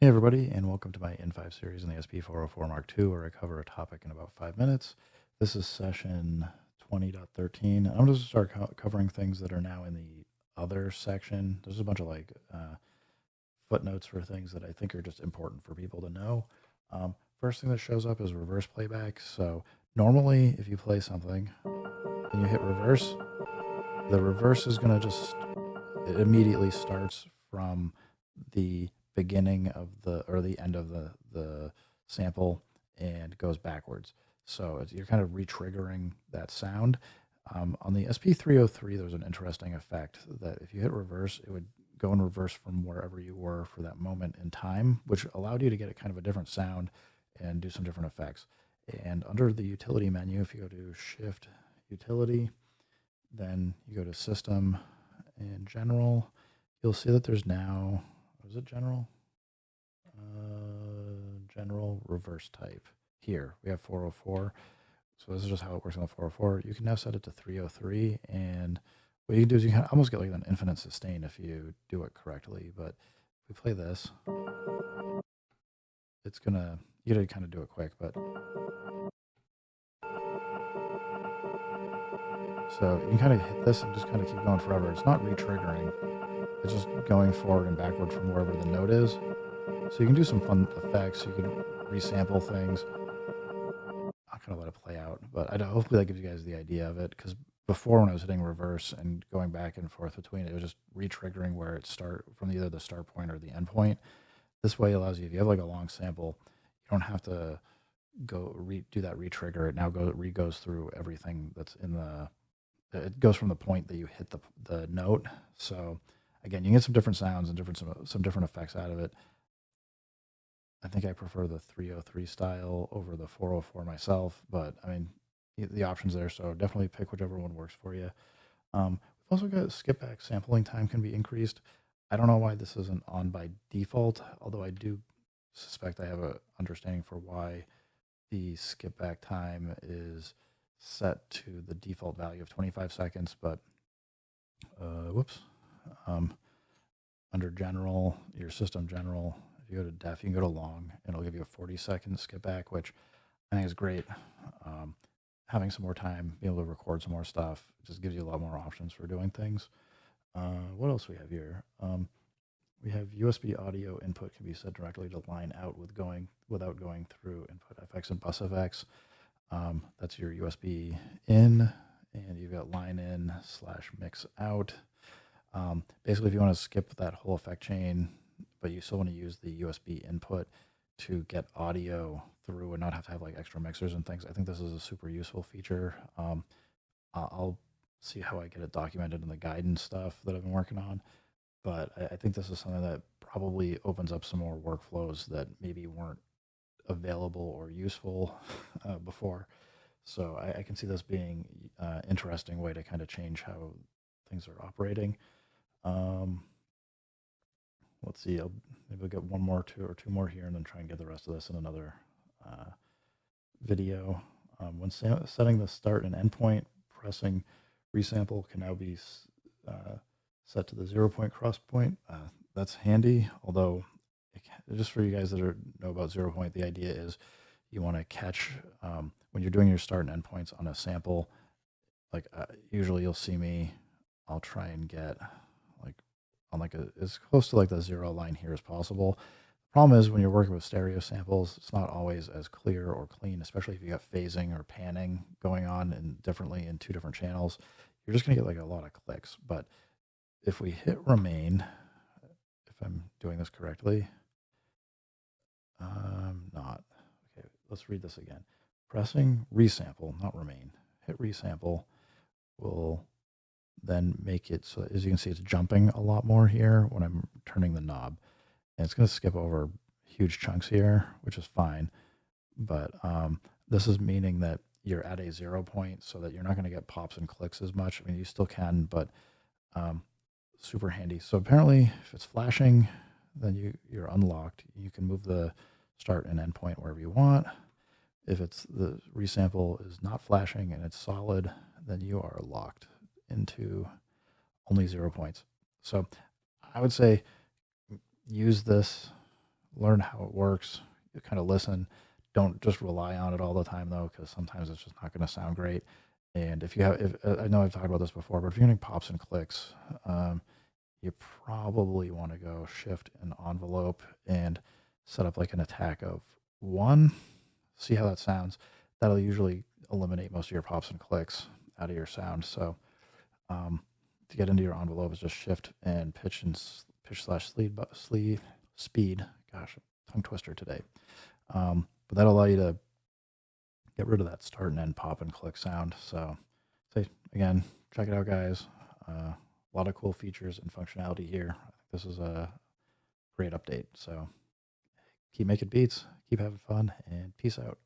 Hey everybody, and welcome to my N5 series in the SP404 Mark II, where I cover a topic in about 5 minutes. This is session 20.13. I'm going to start covering things that are now in the other section. There's a bunch of footnotes for things that I think are just important for people to know. First thing that shows up is reverse playback. So normally, if you play something and you hit reverse, the reverse is going to it immediately starts from the beginning of the end of the sample and goes backwards. So you're kind of re-triggering that sound. On the SP303, there's an interesting effect that if you hit reverse, it would go in reverse from wherever you were for that moment in time, which allowed you to get a kind of a different sound and do some different effects. And under the utility menu, if you go to Shift Utility, then you go to System and General, you'll see that there's now, was it General? General reverse type. Here, we have 404. So this is just how it works on the 404. You can now set it to 303, and what you can do is you can almost get like an infinite sustain if you do it correctly. But if we play this, it's gonna, you gotta kind of do it quick, but so you can kind of hit this and just kind of keep going forever. It's not re-triggering. It's just going forward and backward from wherever the note is. So you can do some fun effects. You can resample things. I'll kind of let it play out, but hopefully that gives you guys the idea of it. Because before, when I was hitting reverse and going back and forth between it was just re-triggering where it start from either the start point or the end point. This way allows you, if you have like a long sample, you don't have to go do that re-trigger. It now goes through everything that's in the. It goes from the point that you hit the note. So again, you can get some different sounds and some different effects out of it. I think I prefer the 303 style over the 404 myself, but I mean, the options there, so definitely pick whichever one works for you. We've also got skip back sampling time can be increased. I don't know why this isn't on by default, although I do suspect I have a understanding for why the skip back time is set to the default value of 25 seconds, but whoops. Under general, your system general, if you go to def, you can go to long, and it'll give you a 40-second skip back, which I think is great. Having some more time, being able to record some more stuff, just gives you a lot more options for doing things. What else we have here? We have USB audio input can be set directly to line out without going through input FX and bus FX. That's your USB in, and you've got line in / mix out. Basically, if you want to skip that whole effect chain, but you still want to use the USB input to get audio through and not have to have like extra mixers and things, I think this is a super useful feature. I'll see how I get it documented in the guidance stuff that I've been working on. But I think this is something that probably opens up some more workflows that maybe weren't available or useful before. So I can see this being an interesting way to kind of change how things are operating. Let's see, maybe I'll get one more, two more here, and then try and get the rest of this in another video. When setting the start and end point, pressing resample can now be set to the 0 point cross point. That's handy, although just for you guys that know about 0 point, the idea is you want to catch when you're doing your start and end points on a sample. Like usually you'll see me, I'll try and get like on like as close to like the 0 line here as possible. The problem is when you're working with stereo samples, it's not always as clear or clean, especially if you got phasing or panning going on and differently in two different channels. You're just gonna get like a lot of clicks. But if we hit remain, if I'm doing this correctly, not. Okay, let's read this again. Pressing resample, not remain. Hit resample will then make it so, as you can see, it's jumping a lot more here when I'm turning the knob. And it's going to skip over huge chunks here, which is fine. But this is meaning that you're at a 0 point so that you're not going to get pops and clicks as much. I mean, you still can, but super handy. So apparently, if it's flashing, then you're unlocked. You can move the start and end point wherever you want. If it's the resample is not flashing and it's solid, then you are locked into only 0 points. So I would say use this learn how it works, kind of listen. Don't just rely on it all the time though, because sometimes it's just not going to sound great. And if you have, if I know I've talked about this before, but if you're getting pops and clicks, you probably want to go shift an envelope and set up like an attack of 1. See how that sounds. That'll usually eliminate most of your pops and clicks out of your sound. So to get into your envelope is just shift and pitch slash speed. Gosh, tongue twister today. But that'll allow you to get rid of that start and end pop and click sound. So say again, check it out, guys. A lot of cool features and functionality here. I think this is a great update. So keep making beats, keep having fun, and peace out.